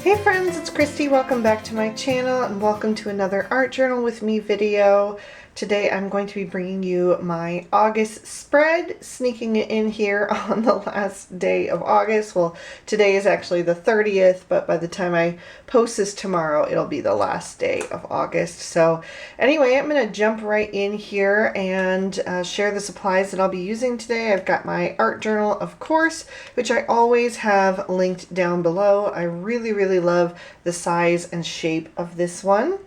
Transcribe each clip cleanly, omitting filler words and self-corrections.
Hey friends, it's Christy. Welcome back to my channel and welcome to another art journal with me video. Today I'm going to be bringing you my August spread, sneaking it in here on the last day of August. Well, today is actually the 30th, but by the time I post this tomorrow, it'll be the last day of August. So anyway, I'm going to jump right in here and share the supplies that I'll be using today. I've got my art journal, of course, which I always have linked down below. I really love the size and shape of this one.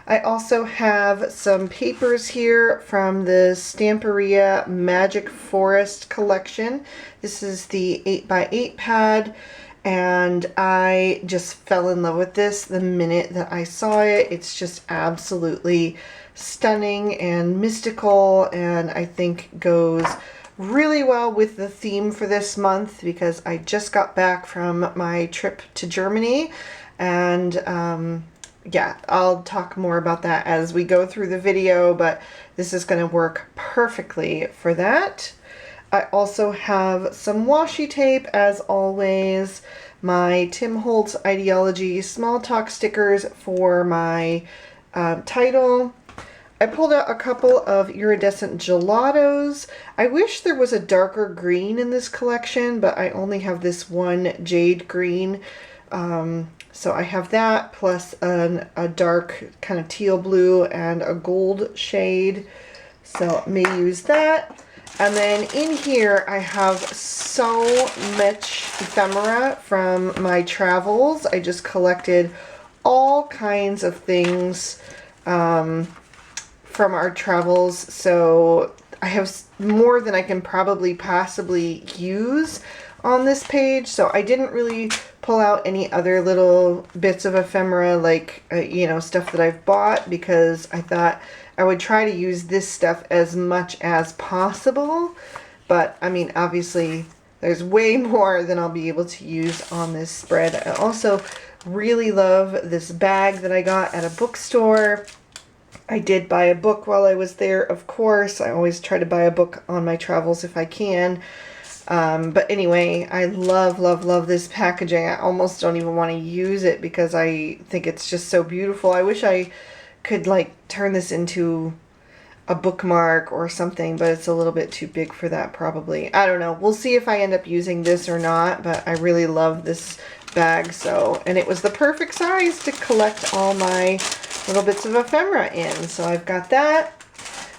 I also have some papers here from the Stamperia Magic Forest collection. This is the 8x8 pad, and I just fell in love with this the minute that I saw it. It's just absolutely stunning and mystical, and I think goes really well with the theme for this month because I just got back from my trip to Germany, and yeah, I'll talk more about that as we go through the video, but this is going to work perfectly for that. I also have some washi tape, as always, my Tim Holtz Ideology small talk stickers for my title. I pulled out a couple of Iridescent Gelatos. I wish there was a darker green in this collection, but I only have this one jade green. So I have that plus a dark kind of teal blue and a gold shade. So I may use that. And then in here I have so much ephemera from my travels. I just collected all kinds of things from our travels. So I have more than I can probably possibly use on this page. So I didn't really pull out any other little bits of ephemera like, you know, stuff that I've bought, because I thought I would try to use this stuff as much as possible. But I mean, obviously there's way more than I'll be able to use on this spread. I also really love this bag that I got at a bookstore. I did buy a book while I was there, of course. I always try to buy a book on my travels if I can. But anyway, I love this packaging. I almost don't even want to use it because I think it's just so beautiful. I wish I could like turn this into a bookmark or something, but it's a little bit too big for that probably. I don't know. We'll see if I end up using this or not, but I really love this bag. So, and it was the perfect size to collect all my little bits of ephemera in. So I've got that.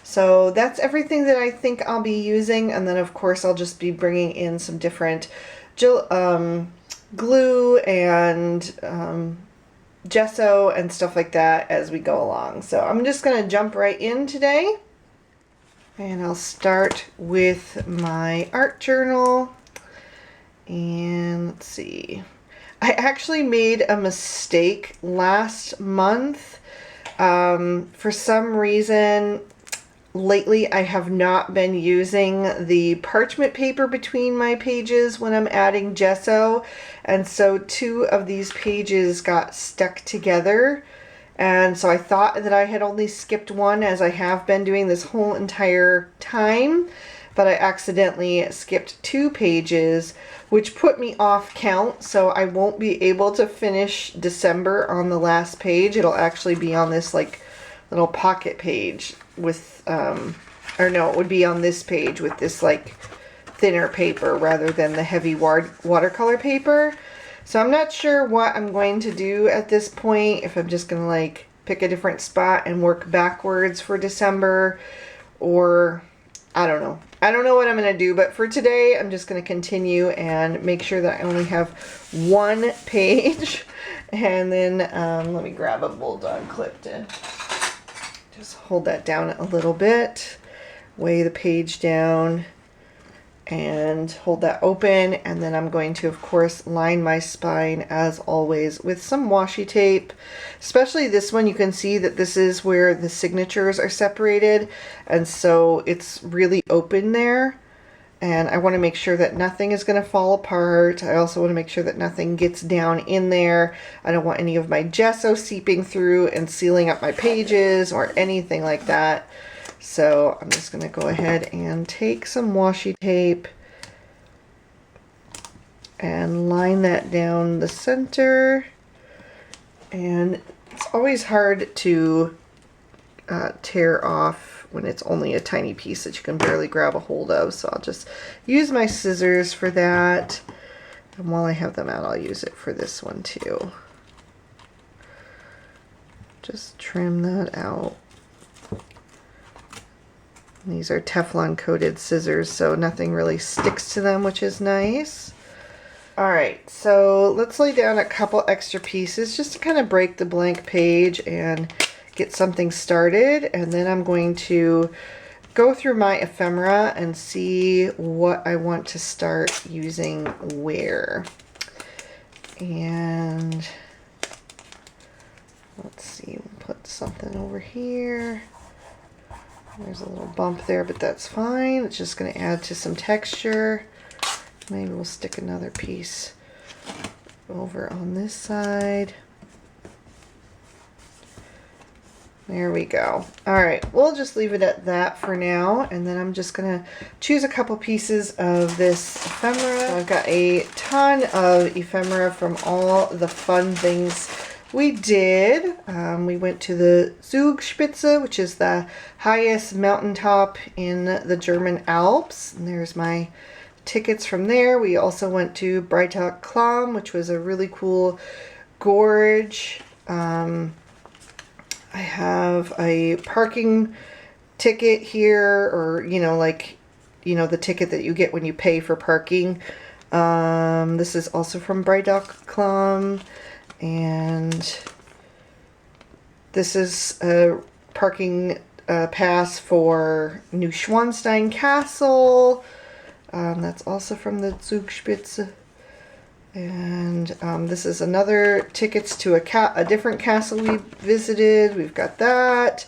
So that's everything that I think I'll be using, and then of course I'll just be bringing in some different glue and gesso and stuff like that as we go along. So I'm just going to jump right in today, and I'll start with my art journal. And let's see, I actually made a mistake last month. For some reason lately, I have not been using the parchment paper between my pages when I'm adding gesso, and so two of these pages got stuck together, and so I thought that I had only skipped one, as I have been doing this whole entire time, but I accidentally skipped two pages, which put me off count, so I won't be able to finish December on the last page. It'll actually be on this like little pocket page with, or no, it would be on this page with this like thinner paper rather than the heavy watercolor paper. So I'm not sure what I'm going to do at this point, if I'm just going to like pick a different spot and work backwards for December, or I don't know. I don't know what I'm going to do, but for today I'm just going to continue and make sure that I only have one page. And then let me grab a bulldog clip to just hold that down a little bit, weigh the page down, and hold that open. And then I'm going to, of course, line my spine as always with some washi tape. Especially this one, you can see that this is where the signatures are separated, and so it's really open there. And I want to make sure that nothing is going to fall apart. I also want to make sure that nothing gets down in there. I don't want any of my gesso seeping through and sealing up my pages or anything like that. So I'm just going to go ahead and take some washi tape and line that down the center. And it's always hard to tear off when it's only a tiny piece that you can barely grab a hold of. So I'll just use my scissors for that. And while I have them out, I'll use it for this one too. Just trim that out. These are Teflon coated scissors, so nothing really sticks to them, which is nice. Alright, so let's lay down a couple extra pieces just to kind of break the blank page and get something started. And then I'm going to go through my ephemera and see what I want to start using where. And let's see, we'll put something over here. There's a little bump there, but that's fine. It's just going to add to some texture. Maybe we'll stick another piece over on this side. There we go. Alright, we'll just leave it at that for now, and then I'm just going to choose a couple pieces of this ephemera. So I've got a ton of ephemera from all the fun things we did. We went to the Zugspitze, which is the highest mountaintop in the German Alps, and there's my tickets from there. We also went to Breitach Klamm, which was a really cool gorge. I have a parking ticket here, or the ticket that you get when you pay for parking. This is also from Breitach Klamm, and this is a parking pass for Neuschwanstein Castle. That's also from the Zugspitze. And this is another tickets to a different castle we visited. We've got that.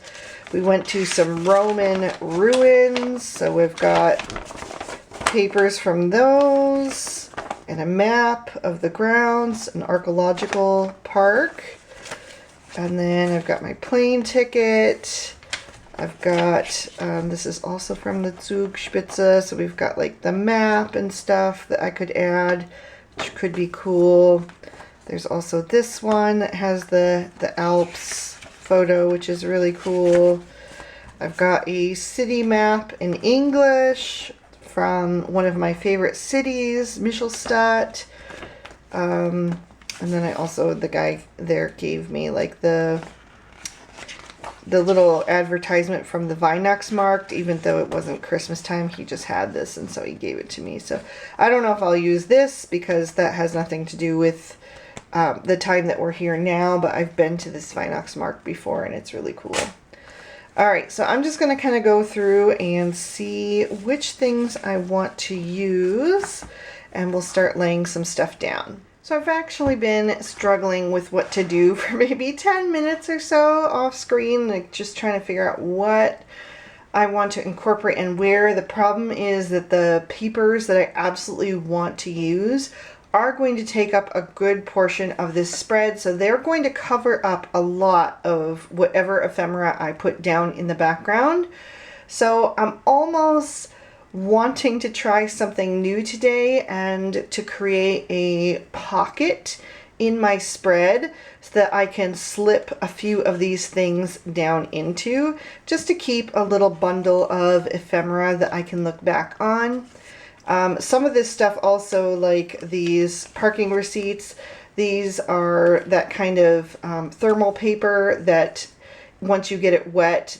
We went to some Roman ruins, so we've got papers from those and a map of the grounds, an archaeological park. And then I've got my plane ticket. I've got, this is also from the Zugspitze, so we've got like the map and stuff that I could add, which could be cool. There's also this one that has the Alps photo, which is really cool. I've got a city map in English from one of my favorite cities, Michelstadt. And then I also, the guy there gave me like the little advertisement from the Weihnachtsmarkt. Even though it wasn't Christmas time, he just had this, and so he gave it to me. So I don't know if I'll use this because that has nothing to do with the time that we're here now, but I've been to this Weihnachtsmarkt before and it's really cool. Alright, so I'm just going to kind of go through and see which things I want to use, and we'll start laying some stuff down. So I've actually been struggling with what to do for maybe 10 minutes or so off screen, like just trying to figure out what I want to incorporate and where. The problem is that the papers that I absolutely want to use are going to take up a good portion of this spread, so they're going to cover up a lot of whatever ephemera I put down in the background. So I'm almost wanting to try something new today and to create a pocket in my spread so that I can slip a few of these things down into, just to keep a little bundle of ephemera that I can look back on. Some of this stuff also, like these parking receipts, these are that kind of thermal paper that once you get it wet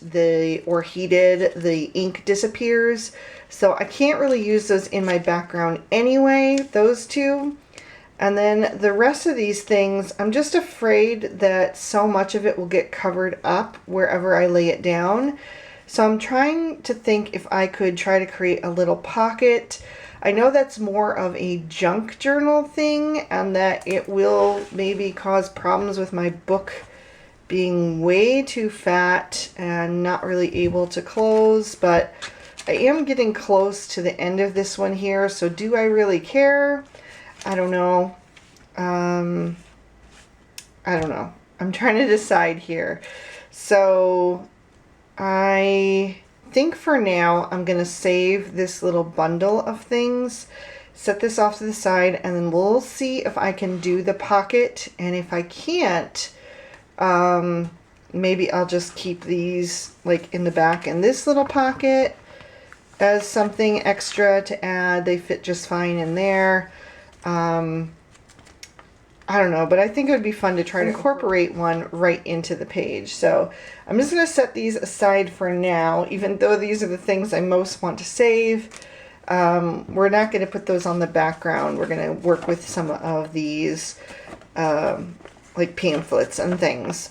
or heated, the ink disappears. So I can't really use those in my background anyway, those two. And then the rest of these things, I'm just afraid that so much of it will get covered up wherever I lay it down. So I'm trying to think if I could try to create a little pocket. I know that's more of a junk journal thing, and that it will maybe cause problems with my book being way too fat and not really able to close, but I am getting close to the end of this one here, so do I really care? I don't know. I don't know. I'm trying to decide here. So I think for now I'm going to save this little bundle of things, set this off to the side, and then we'll see if I can do the pocket, and if I can't, Maybe I'll just keep these like in the back in this little pocket as something extra to add. They fit just fine in there. I don't know, but I think it would be fun to try to incorporate one right into the page. So I'm just going to set these aside for now, even though these are the things I most want to save. We're not going to put those on the background. We're going to work with some of these like pamphlets and things.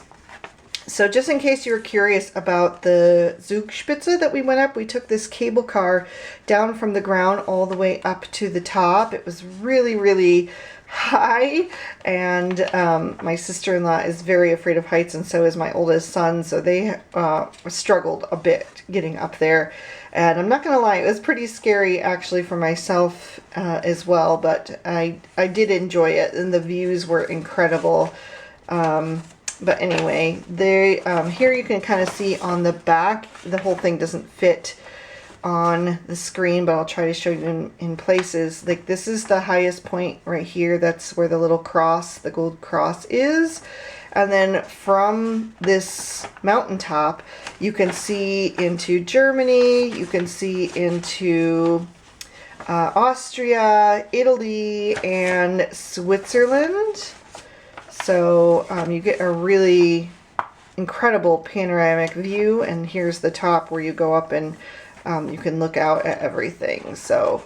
So just in case you were curious about the Zugspitze that we went up, we took this cable car down from the ground all the way up to the top. It was really, really high, and my sister-in-law is very afraid of heights, and so is my oldest son, so they struggled a bit getting up there. And I'm not gonna lie, it was pretty scary actually for myself as well, but I did enjoy it, and the views were incredible. But anyway, they here you can kind of see on the back, the whole thing doesn't fit on the screen, but I'll try to show you in places. Like this is the highest point right here. That's where the little cross, the gold cross is. And then from this mountaintop, you can see into Germany, you can see into Austria, Italy, and Switzerland. So you get a really incredible panoramic view, and here's the top where you go up and you can look out at everything. So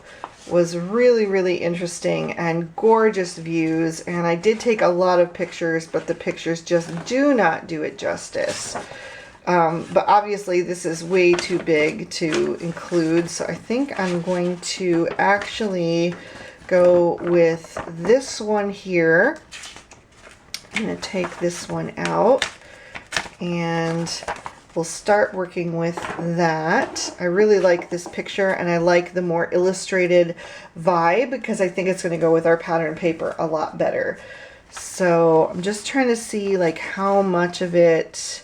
was really, really interesting and gorgeous views, and I did take a lot of pictures, but the pictures just do not do it justice. But obviously this is way too big to include, so I think I'm going to actually go with this one here. I'm going to take this one out, and we'll start working with that. I really like this picture, and I like the more illustrated vibe because I think it's going to go with our pattern paper a lot better. So I'm just trying to see like how much of it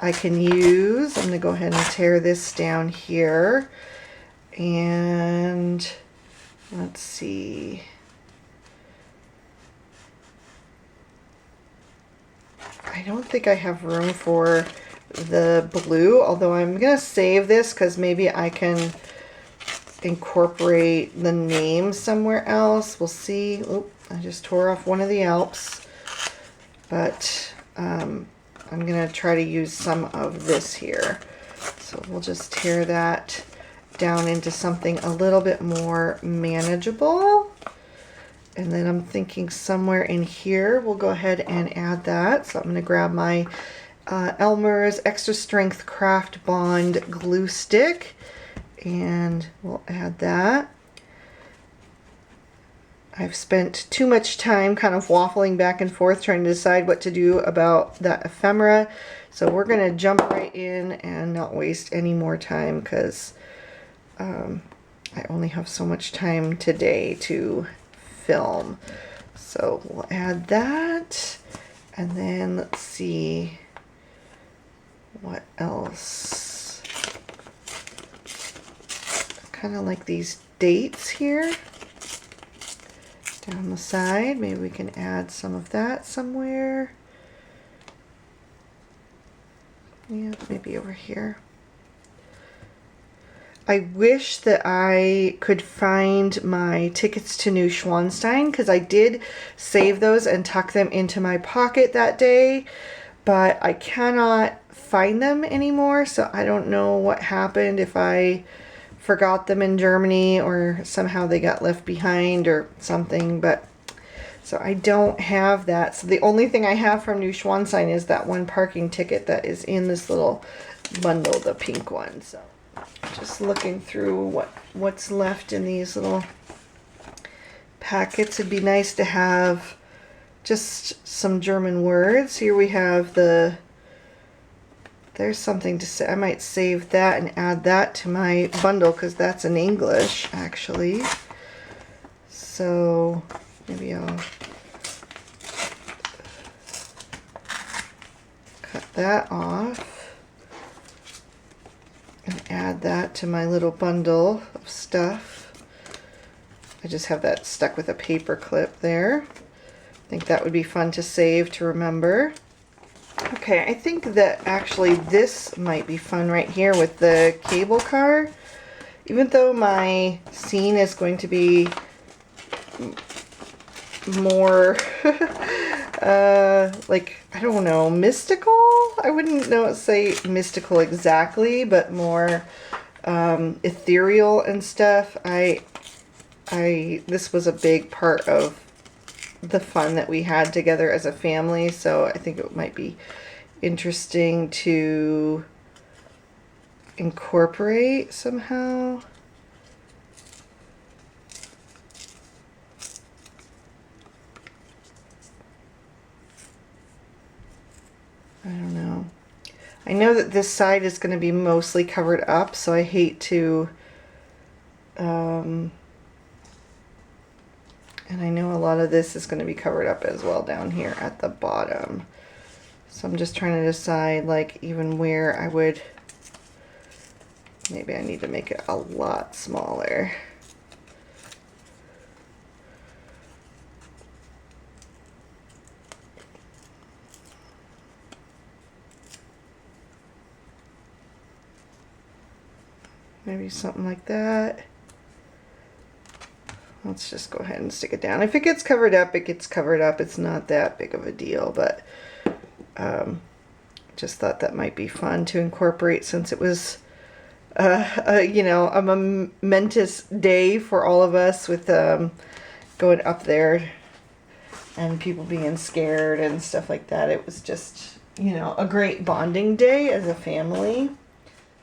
I can use. I'm going to go ahead and tear this down here, and let's see. I don't think I have room for the blue, although I'm going to save this because maybe I can incorporate the name somewhere else. We'll see. Oop, I just tore off one of the Alps, but I'm going to try to use some of this here. So we'll just tear that down into something a little bit more manageable. And then I'm thinking somewhere in here, we'll go ahead and add that. So I'm going to grab my Elmer's Extra Strength Craft Bond glue stick, and we'll add that. I've spent too much time kind of waffling back and forth trying to decide what to do about that ephemera. So we're going to jump right in and not waste any more time because I only have so much time today to film. So we'll add that, and then let's see what else. Kind of like these dates here down the side. Maybe we can add some of that somewhere. Yeah, maybe over here. I wish that I could find my tickets to New Schwanstein, because I did save those and tuck them into my pocket that day, but I cannot find them anymore, so I don't know what happened, if I forgot them in Germany or somehow they got left behind or something, but so I don't have that. So the only thing I have from New Schwanstein is that one parking ticket that is in this little bundle, the pink one. So just looking through what's left in these little packets. It'd be nice to have just some German words. Here we have there's something to say. I might save that and add that to my bundle because that's in English actually. So maybe I'll cut that off and add that to my little bundle of stuff. I just have that stuck with a paper clip there. I think that would be fun to save to remember. Okay, I think that actually this might be fun right here with the cable car. Even though my scene is going to be more like, I don't know, mystical? I wouldn't know say mystical exactly, but more ethereal and stuff. This was a big part of the fun that we had together as a family, so I think it might be interesting to incorporate somehow. I don't know. I know that this side is going to be mostly covered up, so I hate to and I know a lot of this is going to be covered up as well down here at the bottom. So I'm just trying to decide, like, even where I would, maybe I need to make it a lot smaller. Maybe something like that. Let's just go ahead and stick it down. If it gets covered up, it gets covered up. It's not that big of a deal, but just thought that might be fun to incorporate, since it was, you know, a momentous day for all of us with going up there and people being scared and stuff like that. It was just, you know, a great bonding day as a family.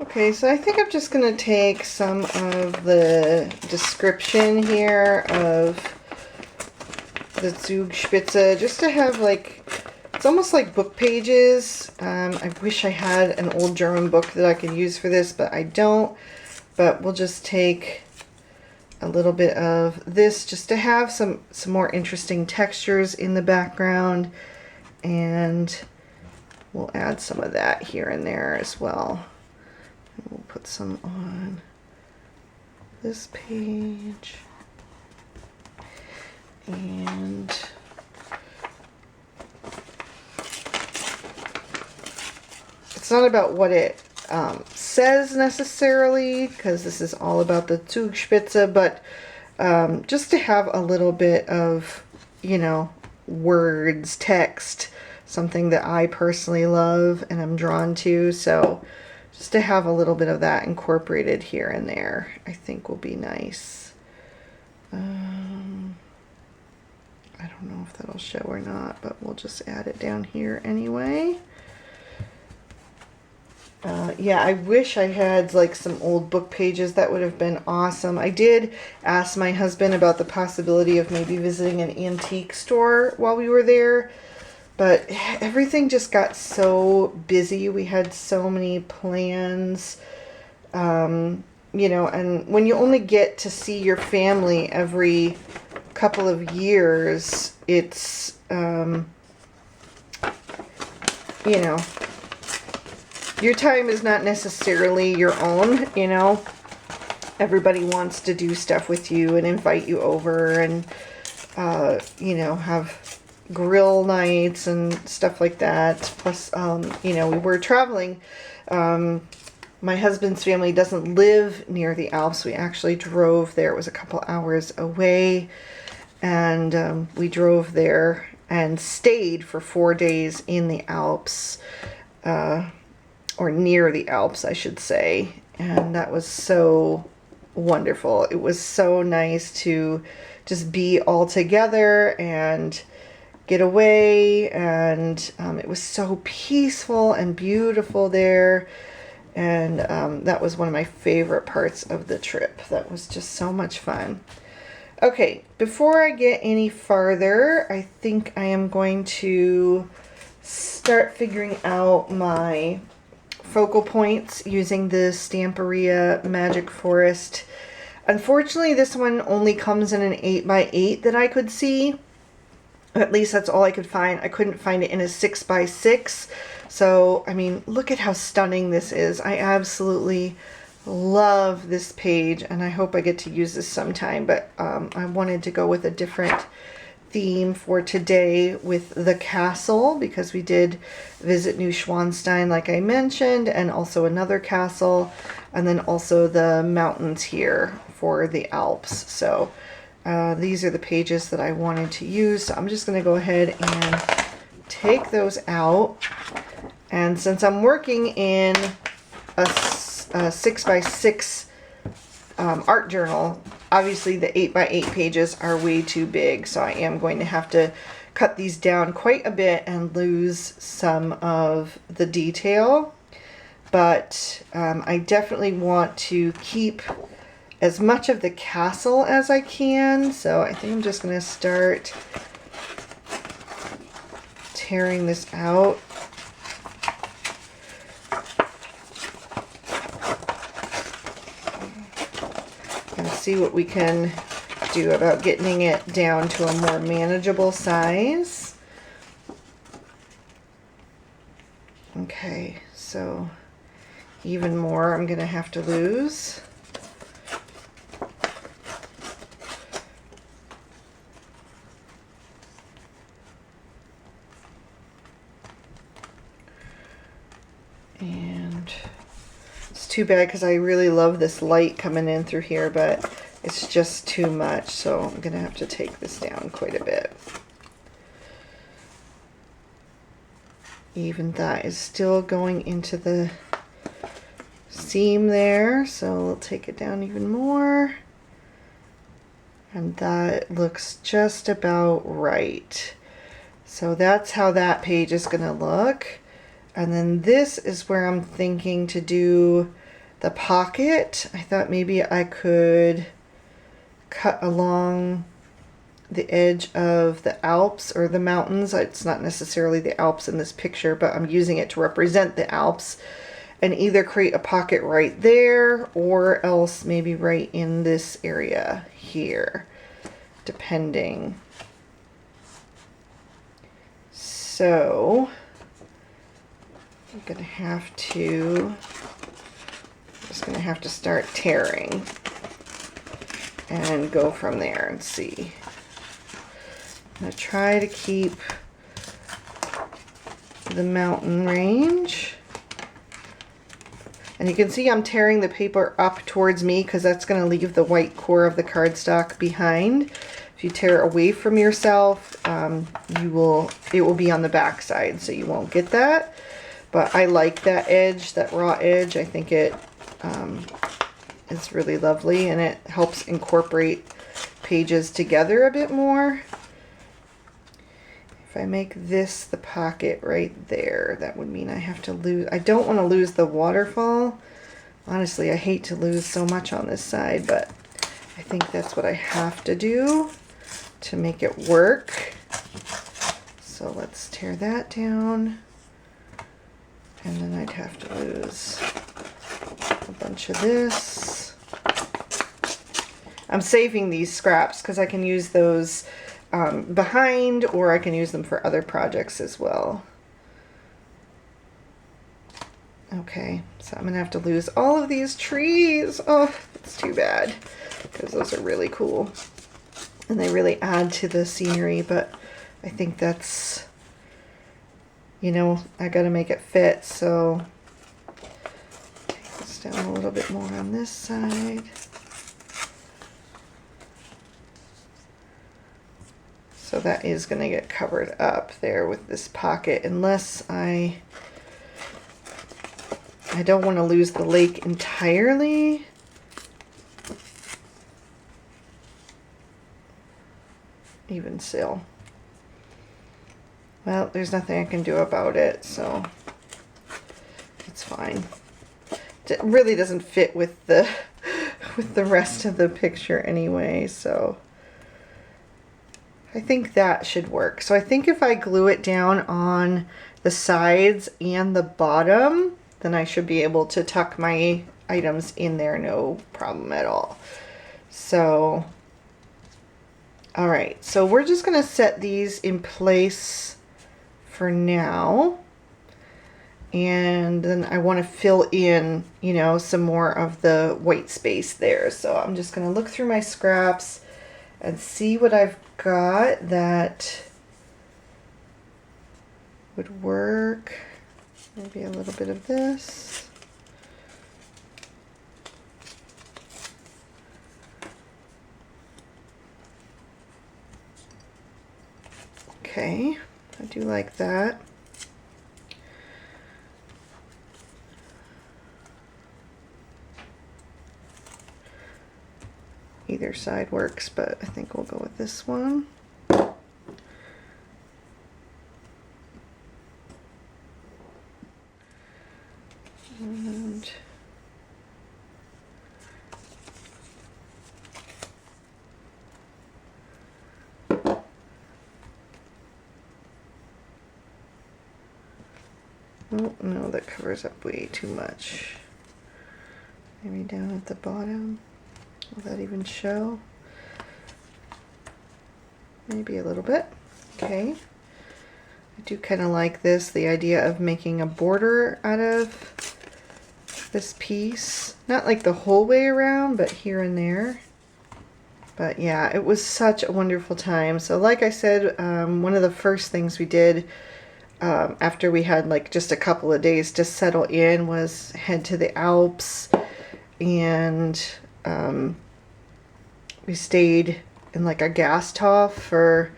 Okay, so I think I'm just going to take some of the description here of the Zugspitze, just to have, like, it's almost like book pages. I wish I had an old German book that I could use for this, but I don't. But we'll just take a little bit of this just to have some more interesting textures in the background, and we'll add some of that here and there as well. We'll put some on this page, and it's not about what it says necessarily, because this is all about the Zugspitze, but just to have a little bit of, you know, words, text, something that I personally love and I'm drawn to, so just to have a little bit of that incorporated here and there, I think will be nice. I don't know if that'll show or not, but we'll just add it down here anyway. Yeah, I wish I had like some old book pages. That would have been awesome. I did ask my husband about the possibility of maybe visiting an antique store while we were there, but everything just got so busy. We had so many plans, you know, and when you only get to see your family every couple of years, it's, you know, your time is not necessarily your own, you know. Everybody wants to do stuff with you and invite you over and, you know, have grill nights and stuff like that. Plus, you know, we were traveling. My husband's family doesn't live near the Alps. We actually drove there. It was a couple hours away. And we drove there and stayed for 4 days in the Alps. Or near the Alps, I should say. And that was so wonderful. It was so nice to just be all together and get away. And it was so peaceful and beautiful there. And that was one of my favorite parts of the trip. That was just so much fun. Okay, before I get any farther, I think I am going to start figuring out my focal points using the Stamperia Magic Forest. Unfortunately, this one only comes in an 8x8 that I could see. At least that's all I could find. I couldn't find it in a 6x6. So, I mean, look at how stunning this is. I absolutely love this page, and I hope I get to use this sometime, but I wanted to go with a different theme for today with the castle, because we did visit Neuschwanstein like I mentioned, and also another castle, and then also the mountains here for the Alps. So these are the pages that I wanted to use. So I'm just going to go ahead and take those out. And since I'm working in a 6x6 art journal, obviously the 8x8 pages are way too big, so I am going to have to cut these down quite a bit and lose some of the detail. But I definitely want to keep as much of the castle as I can, so I think I'm just going to start tearing this out. And see what we can do about getting it down to a more manageable size. Okay, so even more I'm going to have to lose. And it's too bad because I really love this light coming in through here, but it's just too much, so I'm going to have to take this down quite a bit. Even that is still going into the seam there, so we'll take it down even more. And that looks just about right. So that's how that page is going to look. And then this is where I'm thinking to do the pocket. I thought maybe I could cut along the edge of the Alps or the mountains. It's not necessarily the Alps in this picture, but I'm using it to represent the Alps, and either create a pocket right there or else maybe right in this area here, depending. So I'm just gonna have to start tearing and go from there and see. I'm gonna try to keep the mountain range. And you can see I'm tearing the paper up towards me because that's going to leave the white core of the cardstock behind. If you tear away from yourself, it will be on the back side, so you won't get that. But I like that edge, that raw edge. I think it is really lovely, and it helps incorporate pages together a bit more. If I make this the pocket right there, that would mean I have to lose, I don't want to lose the waterfall. Honestly, I hate to lose so much on this side, but I think that's what I have to do to make it work. So let's tear that down. And then I'd have to lose a bunch of this. I'm saving these scraps because I can use those behind, or I can use them for other projects as well. Okay, so I'm gonna have to lose all of these trees. Oh, it's too bad because those are really cool and they really add to the scenery, but I think that's, you know, I gotta make it fit, so take this down a little bit more on this side. So that is going to get covered up there with this pocket, unless I don't want to lose the lake entirely. Even still. Well, there's nothing I can do about it, so it's fine. It really doesn't fit with the rest of the picture anyway, so I think that should work. So I think if I glue it down on the sides and the bottom, then I should be able to tuck my items in there no problem at all. So, all right, so we're just gonna set these in place for now. And then I want to fill in, you know, some more of the white space there. So I'm just going to look through my scraps and see what I've got that would work. Maybe a little bit of this. Okay, I do like that. Either side works, but I think we'll go with this one. And oh no, that covers up way too much. Maybe down at the bottom. Will that even show? Maybe a little bit. Okay. I do kind of like this, the idea of making a border out of this piece. Not like the whole way around, but here and there. But yeah, it was such a wonderful time. So like I said, one of the first things we did after we had like just a couple of days to settle in was head to the Alps, and we stayed in like a Gasthof for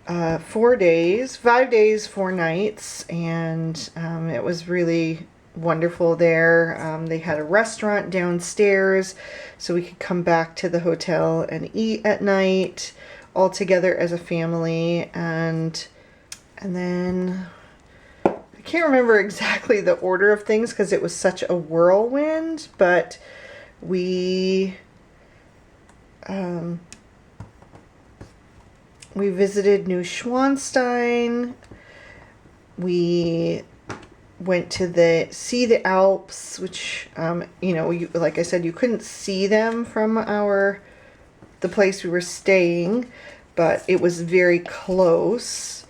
4 days, 5 days, 4 nights, and it was really wonderful there. They had a restaurant downstairs, so we could come back to the hotel and eat at night all together as a family. And then I can't remember exactly the order of things because it was such a whirlwind, but we visited Neuschwanstein. We went to see the Alps, which you know, like I said, you couldn't see them from the place we were staying, but it was very close.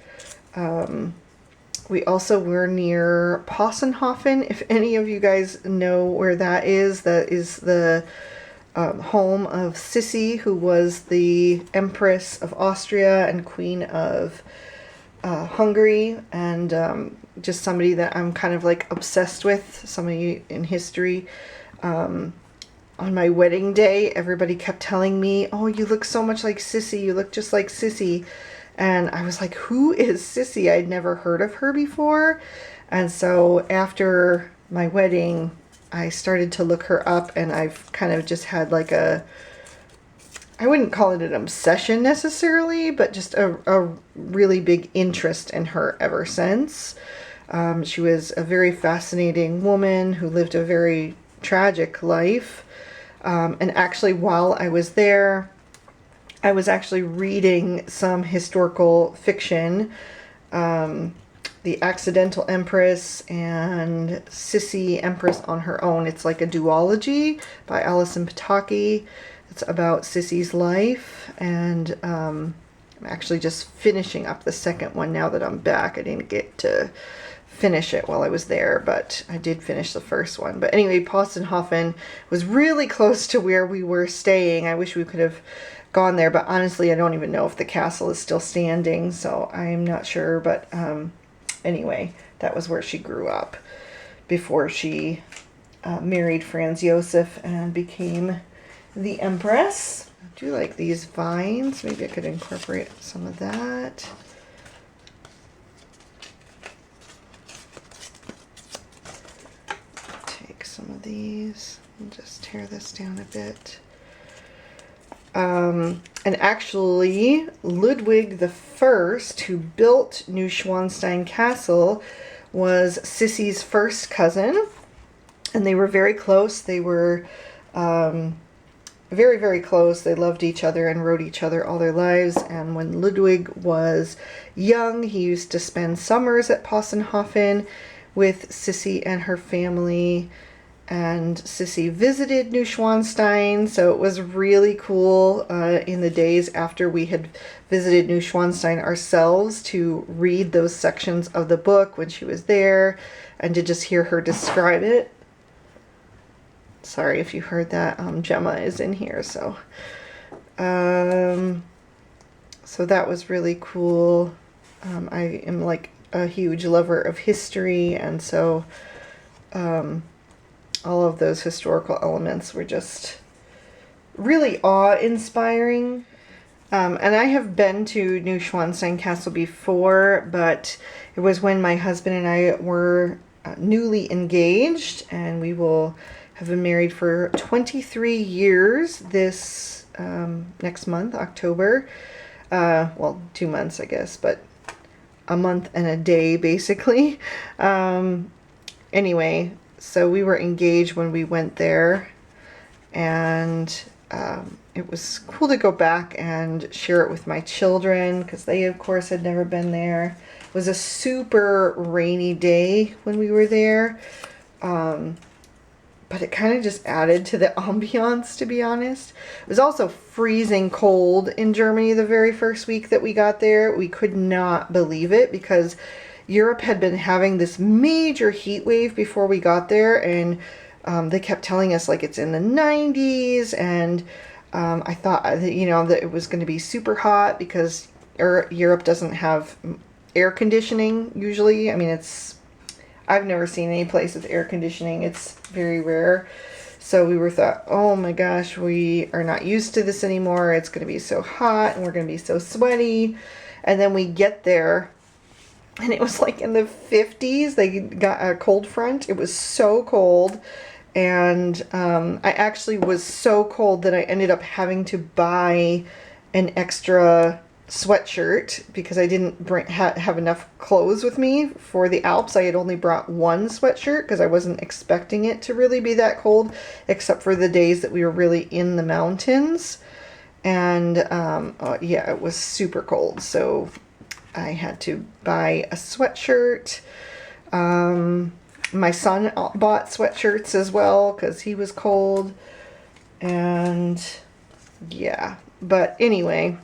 We also were near Possenhofen. If any of you guys know where that is the home of Sissi, who was the Empress of Austria and Queen of Hungary, and just somebody that I'm kind of like obsessed with, somebody in history. On my wedding day, everybody kept telling me, "Oh, you look so much like Sissi, you look just like Sissi." And I was like, who is Sissi? I'd never heard of her before. And so after my wedding, I started to look her up, and I've kind of just had like I wouldn't call it an obsession necessarily, but just a really big interest in her ever since. She was a very fascinating woman who lived a very tragic life. And actually, while I was there, I was actually reading some historical fiction, The Accidental Empress and Sissi, Empress on Her Own. It's like a duology by Alison Pataki. It's about Sissi's life, and I'm actually just finishing up the second one now that I'm back. I didn't get to finish it while I was there, but I did finish the first one. But anyway, Possenhofen was really close to where we were staying. I wish we could have gone there, but honestly, I don't even know if the castle is still standing, so I'm not sure. But anyway, that was where she grew up before she married Franz Josef and became the Empress. I do like these vines. Maybe I could incorporate some of that. Take some of these and just tear this down a bit. And actually, Ludwig I, who built Neuschwanstein Castle, was Sissi's first cousin, and they were very close. They were very, very close. They loved each other and wrote each other all their lives. And when Ludwig was young, he used to spend summers at Possenhofen with Sissi and her family. And Sissi visited Neuschwanstein, so it was really cool in the days after we had visited Neuschwanstein ourselves to read those sections of the book when she was there and to just hear her describe it. Sorry if you heard that. Gemma is in here, so So that was really cool. I am like a huge lover of history, and so all of those historical elements were just really awe-inspiring. And I have been to Neuschwanstein Castle before, but it was when my husband and I were newly engaged, and we will have been married for 23 years this next month, October. Well, 2 months, I guess, but a month and a day, basically. Anyway, so we were engaged when we went there, and it was cool to go back and share it with my children, because they, of course, had never been there. It was a super rainy day when we were there, but it kind of just added to the ambiance, to be honest. It was also freezing cold in Germany the very first week that we got there. We could not believe it, because Europe had been having this major heat wave before we got there, and they kept telling us like it's in the 90s, and I thought that, that it was going to be super hot, because Europe doesn't have air conditioning usually. I mean, I've never seen any place with air conditioning. It's very rare. So we thought, oh my gosh, we are not used to this anymore. It's going to be so hot, and we're going to be so sweaty. And then we get there, and it was like in the 50s. They got a cold front. It was so cold. And I actually was so cold that I ended up having to buy an extra sweatshirt, because I didn't have enough clothes with me for the Alps. I had only brought one sweatshirt because I wasn't expecting it to really be that cold, except for the days that we were really in the mountains. And yeah, it was super cold, so I had to buy a sweatshirt. My son bought sweatshirts as well because he was cold. And yeah, but anyway,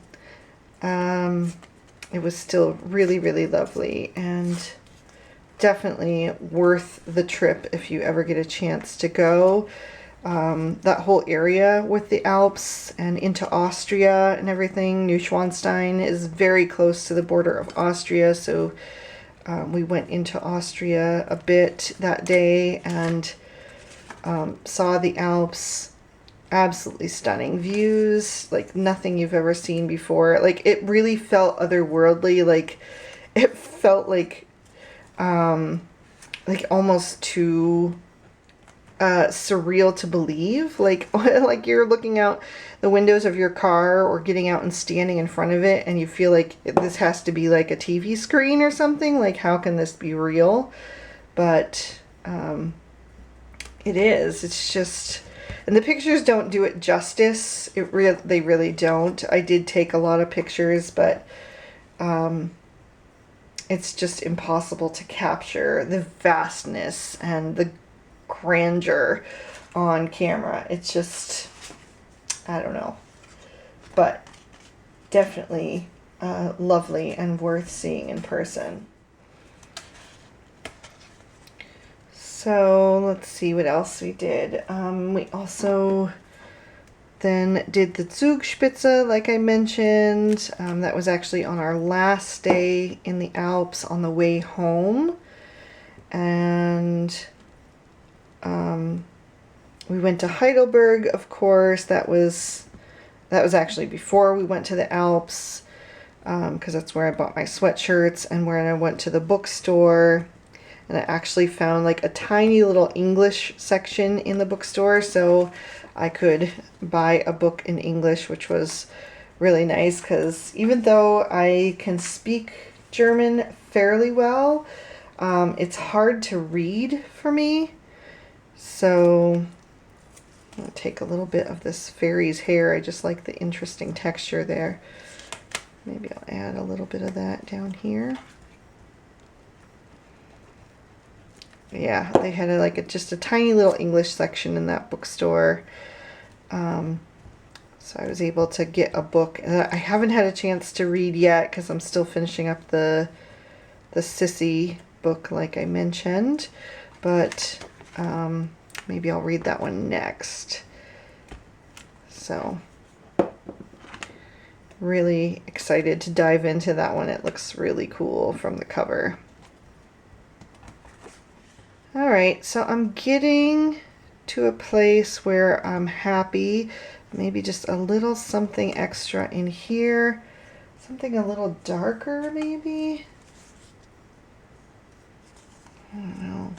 it was still really, really lovely, and definitely worth the trip if you ever get a chance to go. That whole area with the Alps and into Austria and everything, Neuschwanstein is very close to the border of Austria, so we went into Austria a bit that day and saw the Alps. Absolutely stunning views, like nothing you've ever seen before. Like, it really felt otherworldly. Like, it felt like almost too surreal to believe. Like like you're looking out the windows of your car or getting out and standing in front of it, and you feel like this has to be like a TV screen or something. Like, how can this be real? But it is. It's just... And the pictures don't do it justice. They really don't. I did take a lot of pictures, but it's just impossible to capture the vastness and the grandeur on camera. It's just, I don't know. But definitely lovely and worth seeing in person. So let's see what else we did. We also then did the Zugspitze, like I mentioned. That was actually on our last day in the Alps on the way home. And we went to Heidelberg, of course. That was actually before we went to the Alps, because that's where I bought my sweatshirts and where I went to the bookstore. And I actually found like a tiny little English section in the bookstore, so I could buy a book in English, which was really nice, because even though I can speak German fairly well, it's hard to read for me. So I'll take a little bit of this fairy's hair. I just like the interesting texture there. Maybe I'll add a little bit of that down here. Yeah, they had just a tiny little English section in that bookstore. So I was able to get a book. I haven't had a chance to read yet because I'm still finishing up the Sissy book, like I mentioned. But maybe I'll read that one next. So really excited to dive into that one. It looks really cool from the cover. All right, so I'm getting to a place where I'm happy. Maybe just a little something extra in here. Something a little darker, maybe? I don't know.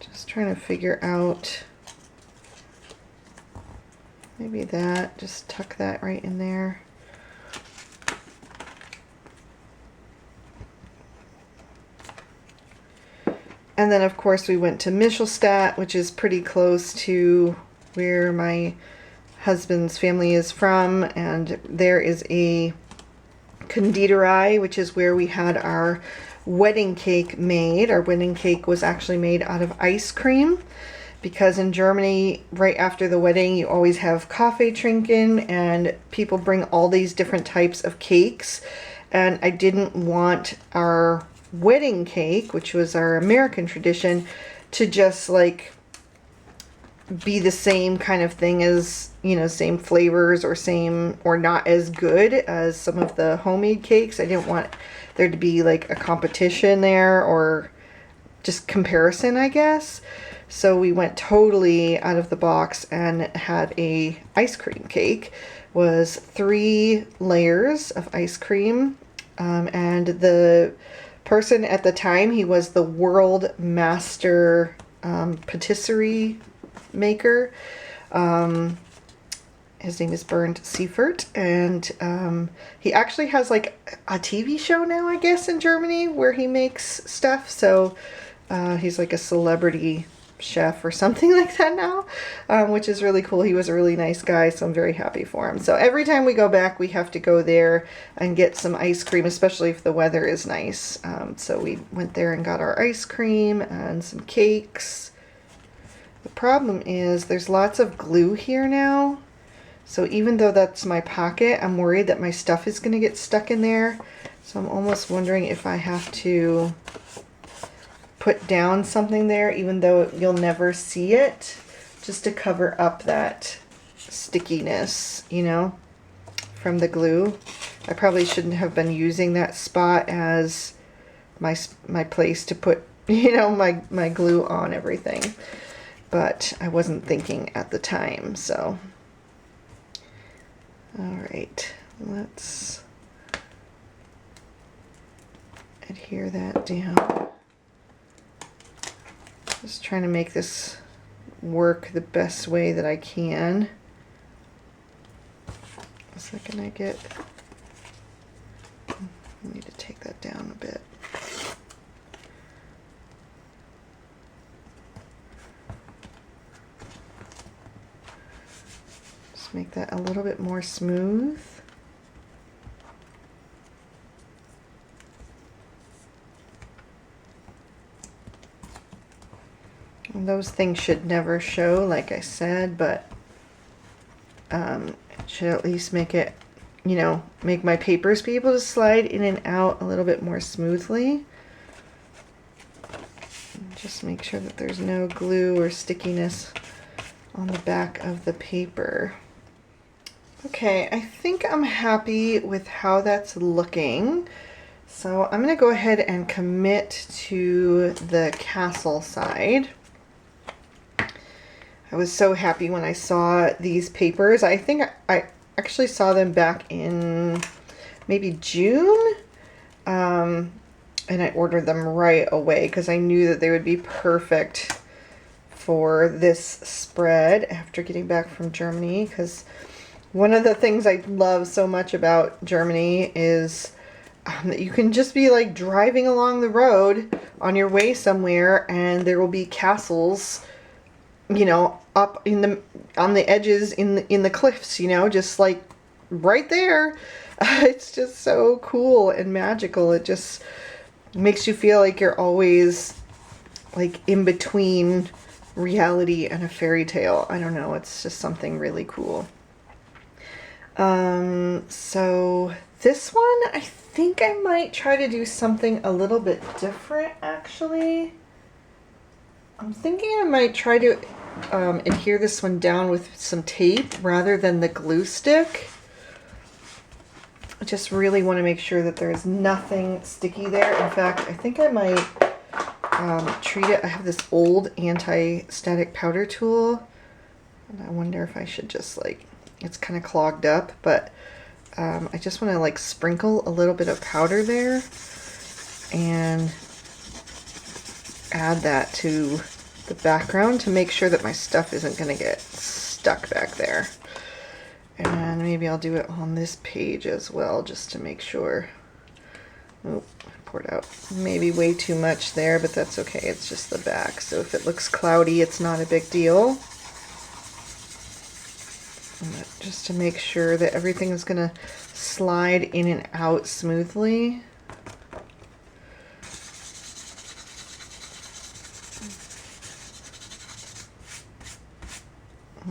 Just trying to figure out maybe that. Just tuck that right in there. And then of course we went to Michelstadt, which is pretty close to where my husband's family is from, and there is a Konditorei, which is where we had our wedding cake made. Our wedding cake was actually made out of ice cream, because in Germany, right after the wedding, you always have Kaffeetrinken, and people bring all these different types of cakes, and I didn't want our wedding cake, which was our American tradition, to just like be the same kind of thing as, you know, same flavors or same, or not as good as some of the homemade cakes. I didn't want there to be like a competition there, or just comparison, I guess. So we went totally out of the box and had a ice cream cake. Was 3 layers of ice cream, and the person at the time, he was the world master patisserie maker. His name is Bernd Seifert, and he actually has like a TV show now, I guess, in Germany where he makes stuff. So he's like a celebrity chef or something like that now, which is really cool. He was a really nice guy, so I'm very happy for him. So every time we go back, we have to go there and get some ice cream, especially if the weather is nice. So we went there and got our ice cream and some cakes. The problem is there's lots of glue here now. So even though that's my pocket, I'm worried that my stuff is going to get stuck in there. So I'm almost wondering if I have to put down something there, even though you'll never see it, just to cover up that stickiness, you know, from the glue. I probably shouldn't have been using that spot as my place to put, you know, my glue on everything. But I wasn't thinking at the time, so. All right, let's adhere that down. Just trying to make this work the best way that I can. The second I get, I need to take that down a bit. Just make that a little bit more smooth. And those things should never show, like I said, but it should at least make it, you know, make my papers be able to slide in and out a little bit more smoothly. And just make sure that there's no glue or stickiness on the back of the paper. Okay, I think I'm happy with how that's looking. So I'm going to go ahead and commit to the castle side. I was so happy when I saw these papers. I think I actually saw them back in maybe June. And I ordered them right away because I knew that they would be perfect for this spread after getting back from Germany. Because one of the things I love so much about Germany is that you can just be like driving along the road on your way somewhere, and there will be castles, you know, up on the edges in the cliffs, you know, just like right there. It's just so cool and magical. It just makes you feel like you're always like in between reality and a fairy tale. I don't know, it's just something really cool. So this one, I think I might try to do something a little bit different, actually. I'm thinking I might try to adhere this one down with some tape rather than the glue stick. I just really want to make sure that there's nothing sticky there. In fact, I think I might treat it. I have this old anti-static powder tool, and I wonder if I should just like, it's kind of clogged up, but I just want to like sprinkle a little bit of powder there and add that to the background to make sure that my stuff isn't going to get stuck back there. And maybe I'll do it on this page as well, just to make sure. Oh, I poured out maybe way too much there, but that's okay. It's just the back. So if it looks cloudy, it's not a big deal. And just to make sure that everything is going to slide in and out smoothly.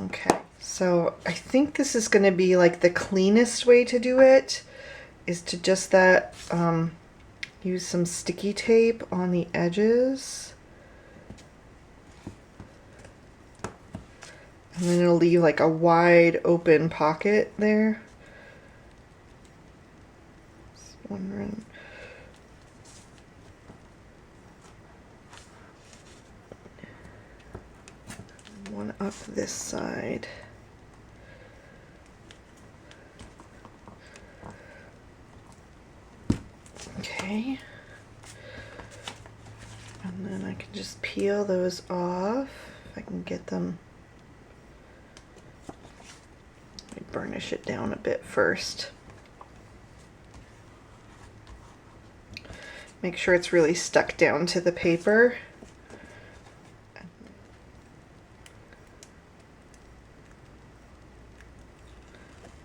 Okay. So I think this is going to be like the cleanest way to do it, is to just use some sticky tape on the edges. And then it'll leave like a wide open pocket there. Just wondering. One up this side. Okay, and then I can just peel those off if I can get them. Let me burnish it down a bit first. Make sure it's really stuck down to the paper.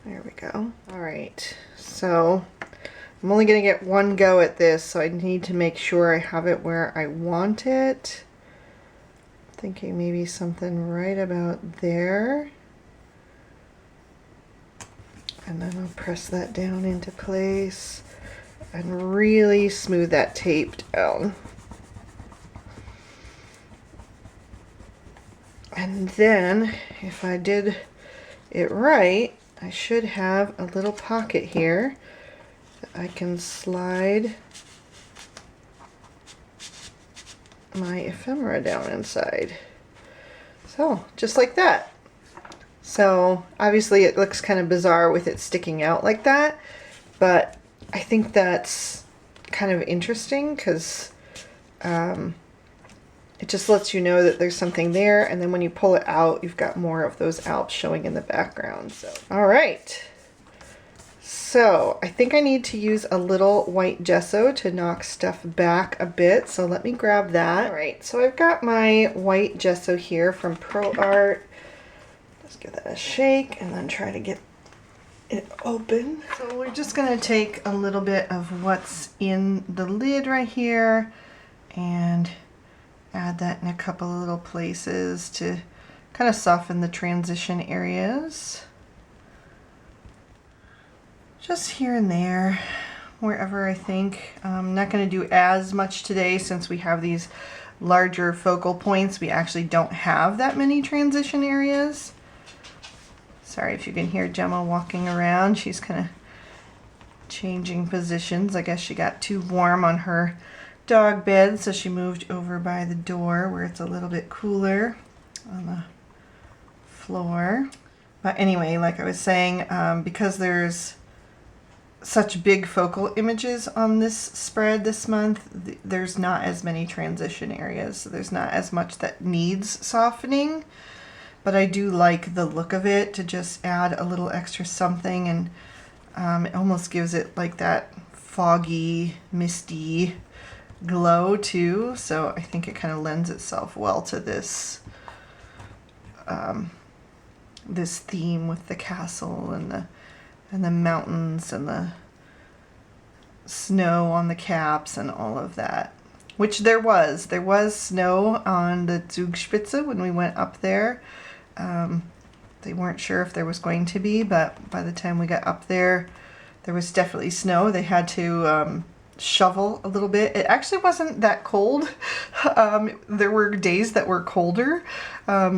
There we go. All right, so I'm only going to get one go at this, so I need to make sure I have it where I want it. Thinking maybe something right about there. And then I'll press that down into place and really smooth that tape down. And then, if I did it right, I should have a little pocket here I can slide my ephemera down inside. So, just like that. So, obviously it looks kind of bizarre with it sticking out like that, but I think that's kind of interesting because it just lets you know that there's something there, and then when you pull it out, you've got more of those Alps showing in the background. So, all right. So I think I need to use a little white gesso to knock stuff back a bit. So let me grab that. All right, so I've got my white gesso here from Pro Art. Let's give that a shake and then try to get it open. So we're just gonna take a little bit of what's in the lid right here and add that in a couple of little places to kind of soften the transition areas. Just here and there, wherever I think. I'm not going to do as much today since we have these larger focal points. We actually don't have that many transition areas. Sorry if you can hear Gemma walking around. She's kind of changing positions. I guess she got too warm on her dog bed, so she moved over by the door where it's a little bit cooler on the floor. But anyway, like I was saying, because there's such big focal images on this spread this month, there's not as many transition areas, so there's not as much that needs softening, but I do like the look of it to just add a little extra something, and it almost gives it like that foggy, misty glow too, so I think it kind of lends itself well to this this theme with the castle and the mountains and the snow on the caps and all of that. Which there was snow on the Zugspitze when we went up there. They weren't sure if there was going to be, but by the time we got up there, there was definitely snow. They had to shovel a little bit. It actually wasn't that cold. There were days that were colder.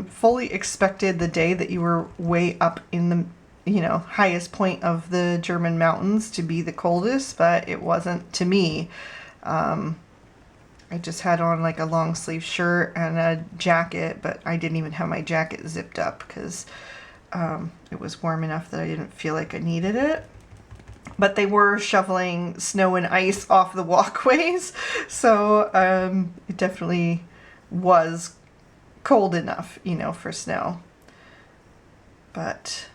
Fully expected the day that you were way up in the, you know, highest point of the German mountains to be the coldest, but it wasn't to me. I just had on like a long sleeve shirt and a jacket, but I didn't even have my jacket zipped up because it was warm enough that I didn't feel like I needed it. But they were shoveling snow and ice off the walkways, so it definitely was cold enough, you know, for snow. But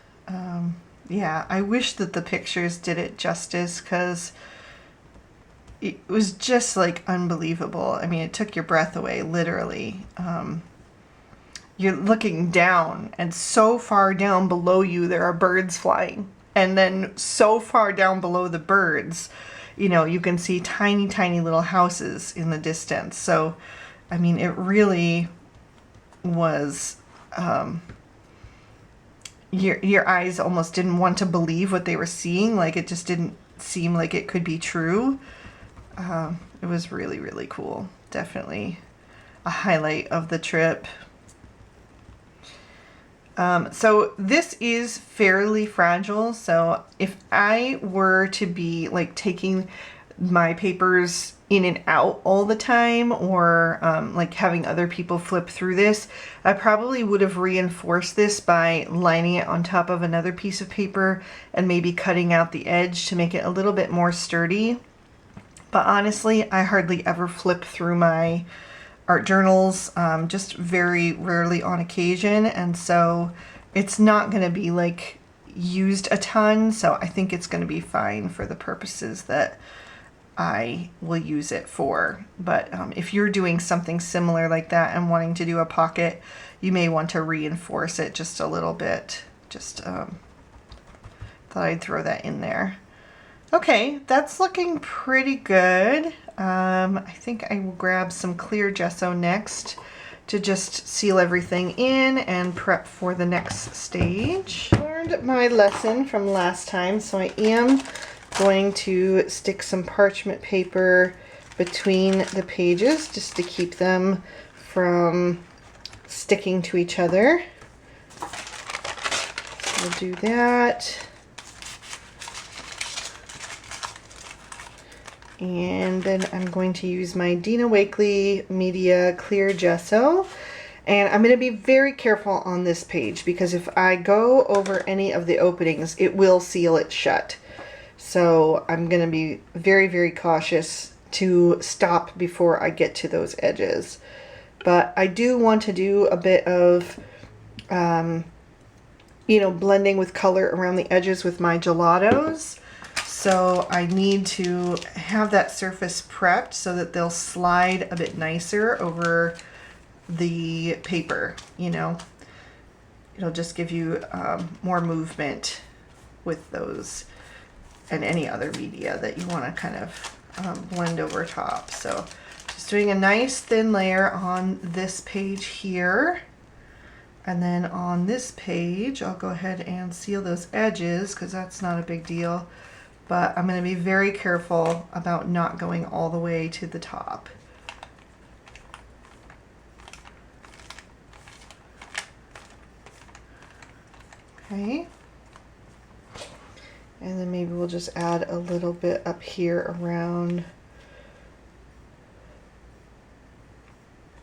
yeah, I wish that the pictures did it justice, because it was just like unbelievable. I mean, it took your breath away, literally. You're looking down, and so far down below you there are birds flying. And then so far down below the birds, you know, you can see tiny, tiny little houses in the distance. So, I mean, it really was, your eyes almost didn't want to believe what they were seeing. Like, it just didn't seem like it could be true. It was really, really cool. Definitely a highlight of the trip. So this is fairly fragile, so if I were to be like taking my papers in and out all the time, or like having other people flip through this, I probably would have reinforced this by lining it on top of another piece of paper and maybe cutting out the edge to make it a little bit more sturdy. But honestly, I hardly ever flip through my art journals, just very rarely on occasion, and so it's not going to be like used a ton, so I think it's going to be fine for the purposes that I will use it for. But if you're doing something similar like that and wanting to do a pocket, you may want to reinforce it just a little bit. Just thought I'd throw that in there. Okay, that's looking pretty good. I think I will grab some clear gesso next to just seal everything in and prep for the next stage. I learned my lesson from last time, so I am going to stick some parchment paper between the pages just to keep them from sticking to each other. So we'll do that. And then I'm going to use my Dina Wakley Media Clear Gesso. And I'm going to be very careful on this page, because if I go over any of the openings, it will seal it shut. So I'm going to be very, very cautious to stop before I get to those edges. But I do want to do a bit of, you know, blending with color around the edges with my gelatos. So I need to have that surface prepped so that they'll slide a bit nicer over the paper, you know. It'll just give you more movement with those and any other media that you want to kind of blend over top. So just doing a nice thin layer on this page here. And then on this page, I'll go ahead and seal those edges because that's not a big deal. But I'm going to be very careful about not going all the way to the top. Okay. And then maybe we'll just add a little bit up here around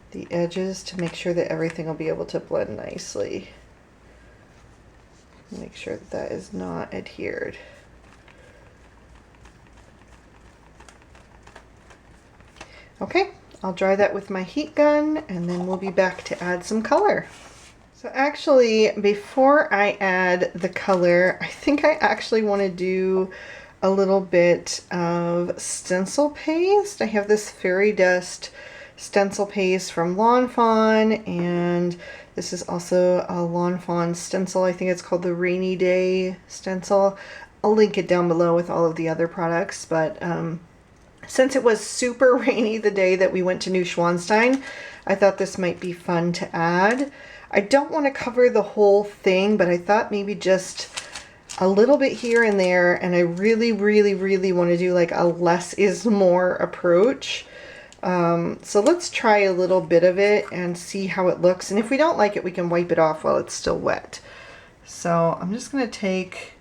the edges to make sure that everything will be able to blend nicely. Make sure that that is not adhered. Okay, I'll dry that with my heat gun and then we'll be back to add some color. So actually, before I add the color, I think I actually want to do a little bit of stencil paste. I have this fairy dust stencil paste from Lawn Fawn, and this is also a Lawn Fawn stencil. I think it's called the Rainy Day stencil. I'll link it down below with all of the other products, but since it was super rainy the day that we went to New Schwanstein, I thought this might be fun to add. I don't want to cover the whole thing, but I thought maybe just a little bit here and there, and I really, really, really want to do like a less is more approach. So let's try a little bit of it and see how it looks. And if we don't like it, we can wipe it off while it's still wet. So I'm just going to take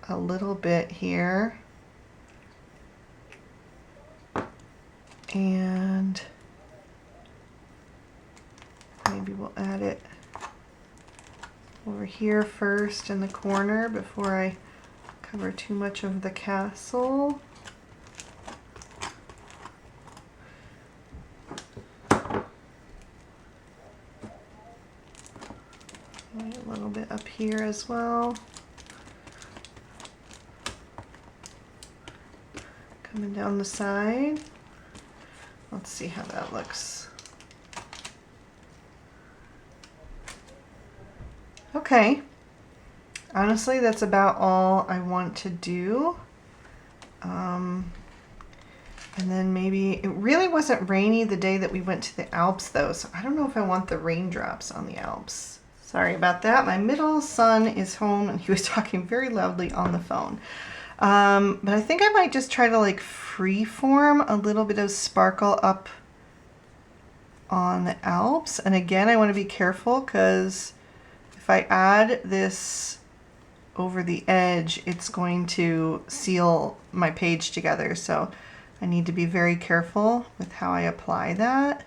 a little bit here. And maybe we'll add it over here first in the corner before I cover too much of the castle. Maybe a little bit up here as well. Coming down the side. Let's see how that looks. Okay. Honestly, that's about all I want to do. And then maybe, it really wasn't rainy the day that we went to the Alps though, so I don't know if I want the raindrops on the Alps. Sorry about that. My middle son is home and he was talking very loudly on the phone. But I think I might just try to like freeform a little bit of sparkle up on the Alps. And again, I want to be careful because if I add this over the edge, it's going to seal my page together. So I need to be very careful with how I apply that.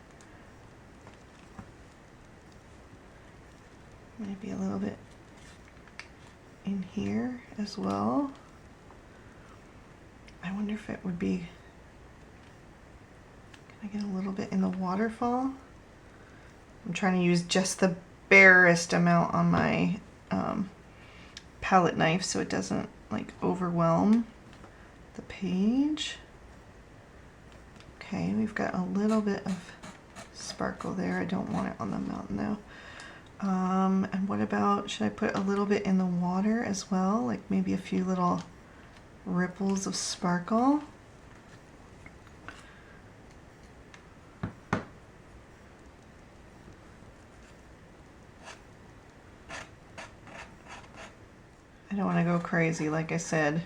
Maybe a little bit in here as well. I wonder if it would be, can I get a little bit in the waterfall? I'm trying to use just the barest amount on my palette knife so it doesn't like overwhelm the page. Okay, we've got a little bit of sparkle there. I don't want it on the mountain though. And what about, should I put a little bit in the water as well? Like maybe a few little ripples of sparkle. I don't want to go crazy, like I said.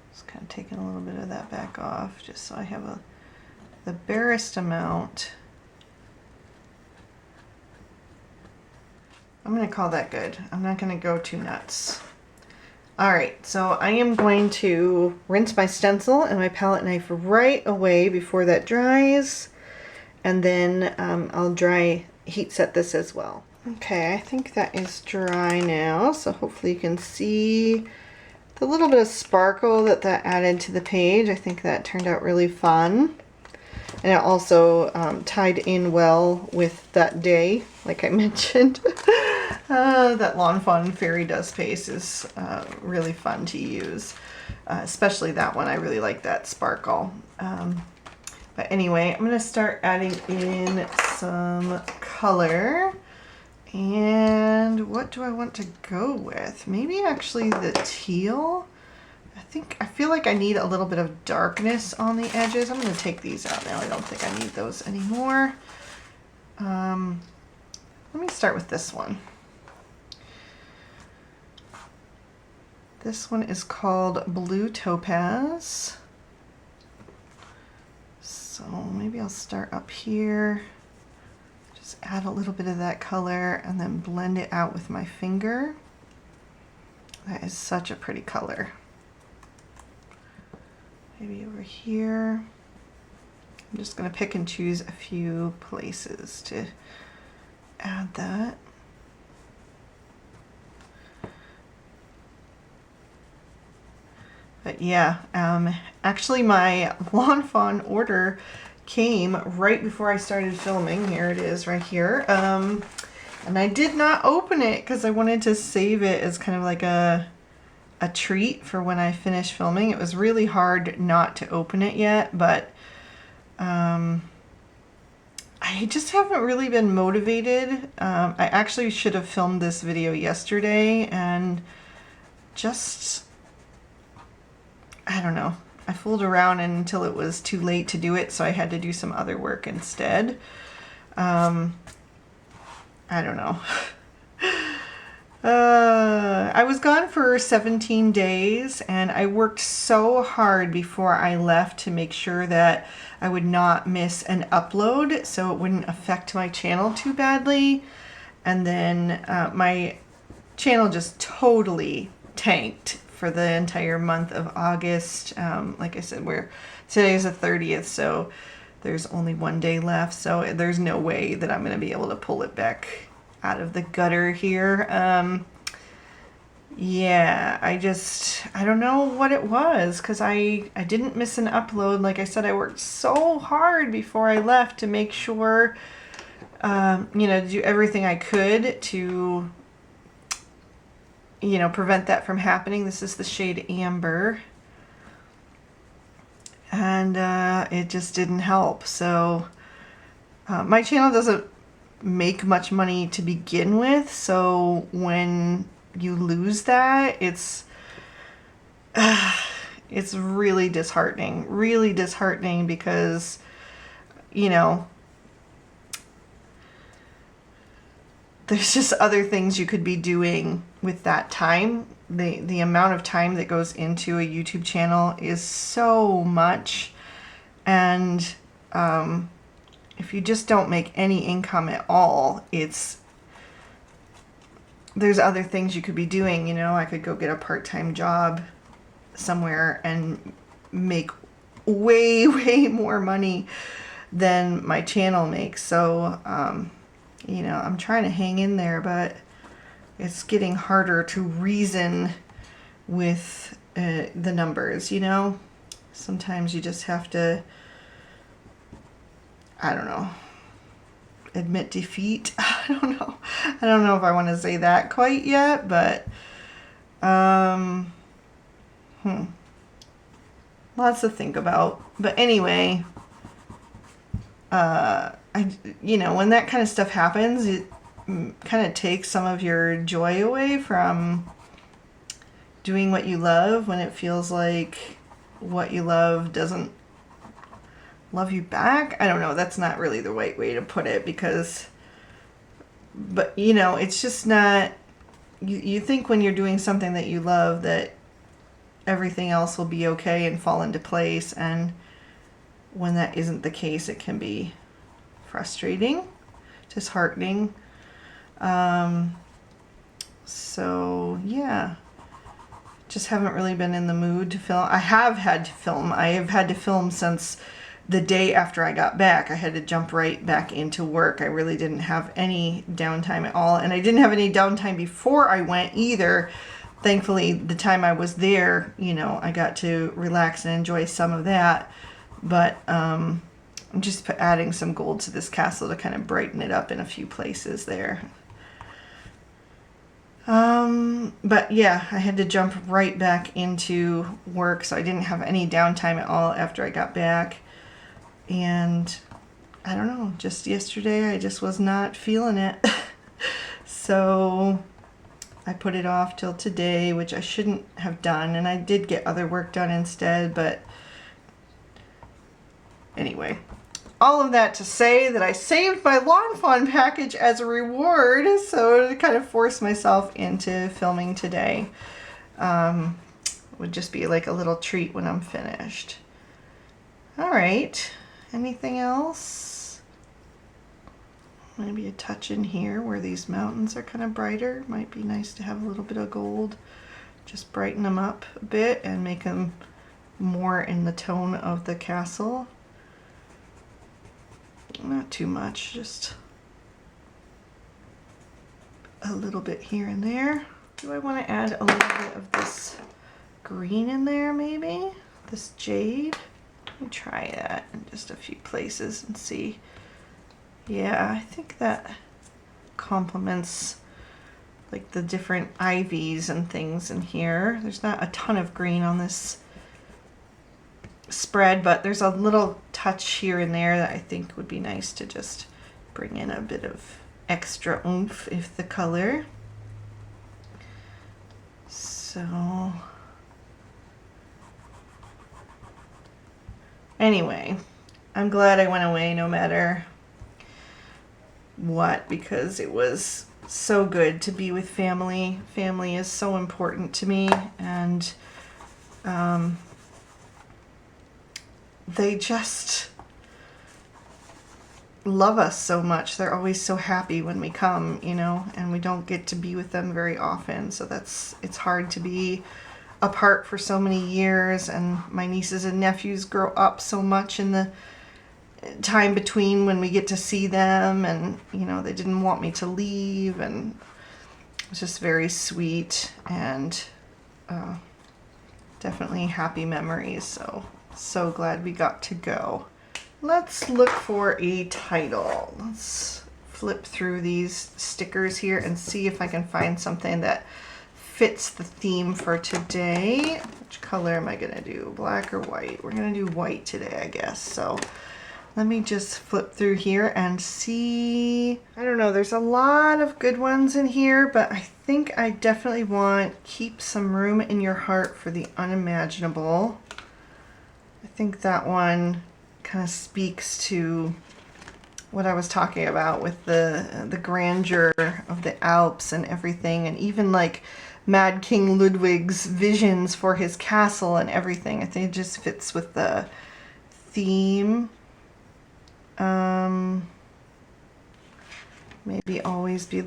Just kind of taking a little bit of that back off, just so I have the barest amount. I'm going to call that good. I'm not going to go too nuts. Alright, so I am going to rinse my stencil and my palette knife right away before that dries. And then I'll heat set this as well. Okay, I think that is dry now. So hopefully you can see the little bit of sparkle that added to the page. I think that turned out really fun. And it also tied in well with that day, like I mentioned. That Lawn Fawn Fairy Dust Paste is really fun to use. Especially that one. I really like that sparkle. But anyway, I'm going to start adding in some color. And what do I want to go with? Maybe actually the teal. I feel like I need a little bit of darkness on the edges. I'm going to take these out now. I don't think I need those anymore. Let me start with this one. This one is called Blue Topaz. So maybe I'll start up here. Just add a little bit of that color and then blend it out with my finger. That is such a pretty color. Maybe over here. I'm just going to pick and choose a few places to add that. But yeah, actually my Lawn Fawn order came right before I started filming. Here it is right here. And I did not open it because I wanted to save it as kind of like a treat for when I finish filming. It was really hard not to open it yet, but I just haven't really been motivated. I actually should have filmed this video yesterday and just, I don't know. I fooled around until it was too late to do it, so I had to do some other work instead. I don't know. I was gone for 17 days and I worked so hard before I left to make sure that I would not miss an upload so it wouldn't affect my channel too badly. And then my channel just totally tanked for the entire month of August. Like I said, today's the 30th, so there's only one day left, so there's no way that I'm going to be able to pull it back out of the gutter here. Yeah, I don't know what it was, because I didn't miss an upload. Like I said, I worked so hard before I left to make sure, you know, to do everything I could to, you know, prevent that from happening. This is the shade Amber. And it just didn't help. So my channel doesn't make much money to begin with, so when you lose that, it's really disheartening because, you know, there's just other things you could be doing with that time. The amount of time that goes into a YouTube channel is so much, and if you just don't make any income at all, there's other things you could be doing. You know, I could go get a part-time job somewhere and make way more money than my channel makes. So, you know, I'm trying to hang in there, but it's getting harder to reason with the numbers, you know? Sometimes you just have to, I don't know, admit defeat. I don't know. I don't know if I want to say that quite yet, but lots to think about. But anyway, you know, when that kind of stuff happens, it kind of takes some of your joy away from doing what you love, when it feels like what you love doesn't love you back. I don't know, that's not really the right way to put it, but you know, it's just not, you think when you're doing something that you love that everything else will be okay and fall into place, and when that isn't the case, it can be frustrating, disheartening. So yeah, just haven't really been in the mood to film. I have had to film. I have had to film since the day after I got back. I had to jump right back into work. I really didn't have any downtime at all, and I didn't have any downtime before I went either. Thankfully, the time I was there, you know, I got to relax and enjoy some of that. But I'm just adding some gold to this castle to kind of brighten it up in a few places there. But yeah, I had to jump right back into work, so I didn't have any downtime at all after I got back. And I don't know, just yesterday I just was not feeling it. So I put it off till today, which I shouldn't have done, and I did get other work done instead. But anyway, all of that to say that I saved my Lawn Fawn package as a reward, so to kind of force myself into filming today. Would just be like a little treat when I'm finished. All right, anything else? Maybe a touch in here where these mountains are kind of brighter. Might be nice to have a little bit of gold. Just brighten them up a bit and make them more in the tone of the castle. Not too much, just a little bit here and there. Do I want to add a little bit of this green in there, maybe? This jade? Let me try that in just a few places and see. Yeah, I think that complements like the different ivies and things in here. There's not a ton of green on this spread, but there's a little touch here and there that I think would be nice to just bring in a bit of extra oomph if the color. So Anyway, I'm glad I went away no matter what, because it was so good to be with family. Family is so important to me, and they just love us so much. They're always so happy when we come, you know, and we don't get to be with them very often. So it's hard to be apart for so many years, and my nieces and nephews grow up so much in the time between when we get to see them, and you know, they didn't want me to leave, and it was just very sweet, and definitely happy memories. So glad we got to go. Let's look for a title. Let's flip through these stickers here and see if I can find something that fits the theme for today. Which color am I gonna do? Black or white? We're gonna do white today, I guess. So let me just flip through here and see. I don't know, there's a lot of good ones in here, but I think I definitely want Keep Some Room in Your Heart for the Unimaginable. I think that one kind of speaks to what I was talking about with the grandeur of the Alps and everything, and even like Mad King Ludwig's visions for his castle and everything. I think it just fits with the theme. Maybe always be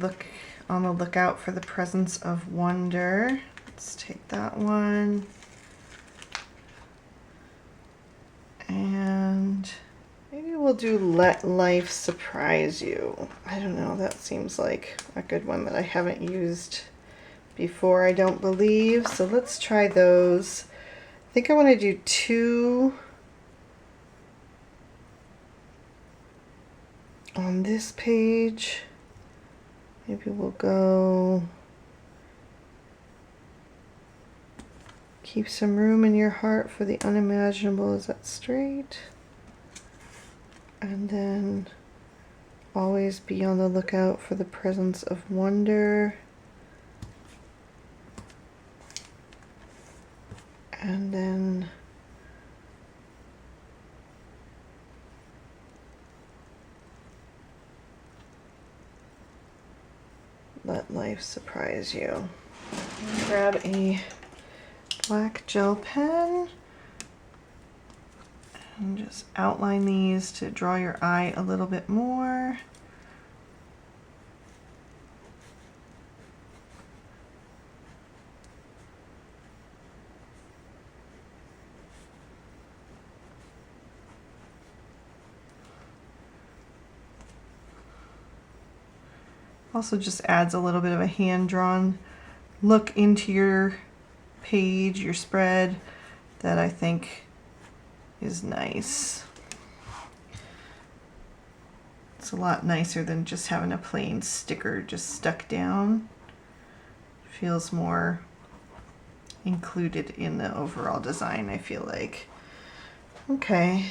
on the lookout for the presence of wonder. Let's take that one. And maybe we'll do Let Life Surprise You. I don't know, that seems like a good one that I haven't used before, I don't believe. So let's try those. I think I want to do 2 on this page. Maybe we'll go Keep Some Room in Your Heart for the Unimaginable. Is that straight? And then Always Be on the Lookout for the Presence of Wonder. And then Let Life Surprise You. Grab a black gel pen and just outline these to draw your eye a little bit more. Also just adds a little bit of a hand-drawn look into your page, your spread, that I think is nice. It's a lot nicer than just having a plain sticker just stuck down. Feels more included in the overall design, I feel like. Okay,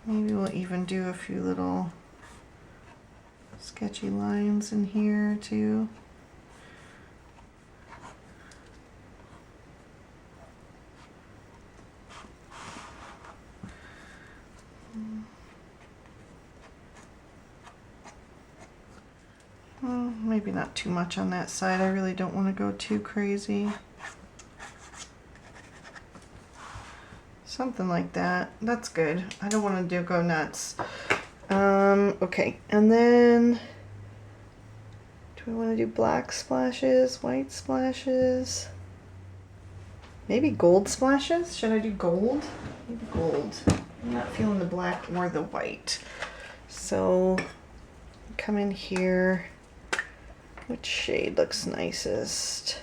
maybe we'll even do a few little sketchy lines in here too. Well, maybe not too much on that side. I really don't want to go too crazy. Something like that. That's good. I don't want to go nuts. Okay, and then do we want to do black splashes, white splashes? Maybe gold splashes? Should I do gold? Maybe gold. I'm not feeling the black or the white. So come in here. Which shade looks nicest?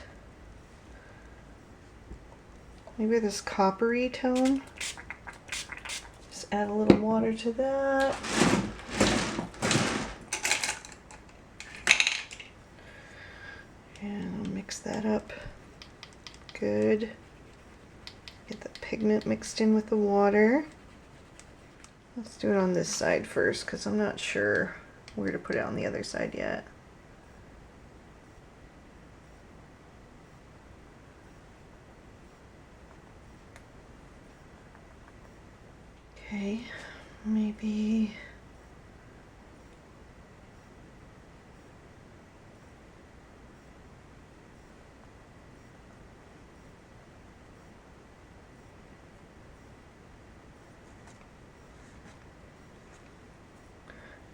Maybe this coppery tone. Just add a little water to that. And I'll mix that up. Good. Get the pigment mixed in with the water. Let's do it on this side first because I'm not sure where to put it on the other side yet. Okay, maybe.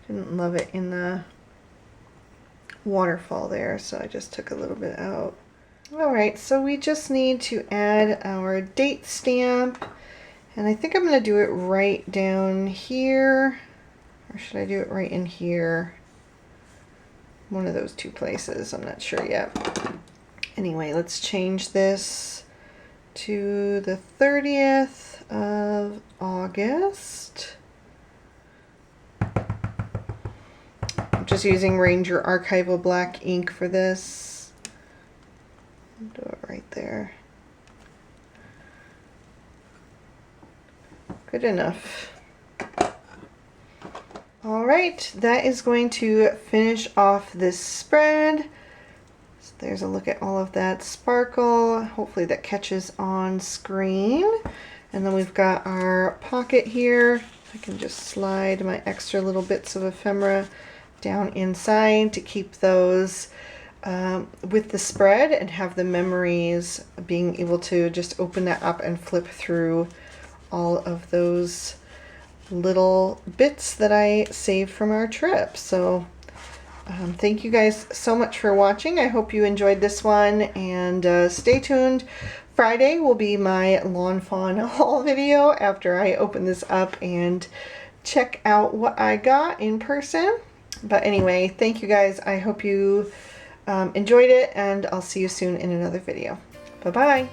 Didn't love it in the waterfall there, so I just took a little bit out. Alright, so we just need to add our date stamp, and I think I'm going to do it right down here, or should I do it right in here? One of those two places, I'm not sure yet. Anyway, let's change this to the 30th of August. I'm just using Ranger Archival black ink for this. Do it right there. Good enough. All right, that is going to finish off this spread. So there's a look at all of that sparkle. Hopefully that catches on screen. And then we've got our pocket here. I can just slide my extra little bits of ephemera down inside to keep those with the spread and have the memories, being able to just open that up and flip through all of those little bits that I saved from our trip. So thank you guys so much for watching. I hope you enjoyed this one, and stay tuned. Friday will be my Lawn Fawn haul video after I open this up and check out what I got in person. But anyway, thank you guys. I hope you enjoyed it, and I'll see you soon in another video. Bye-bye.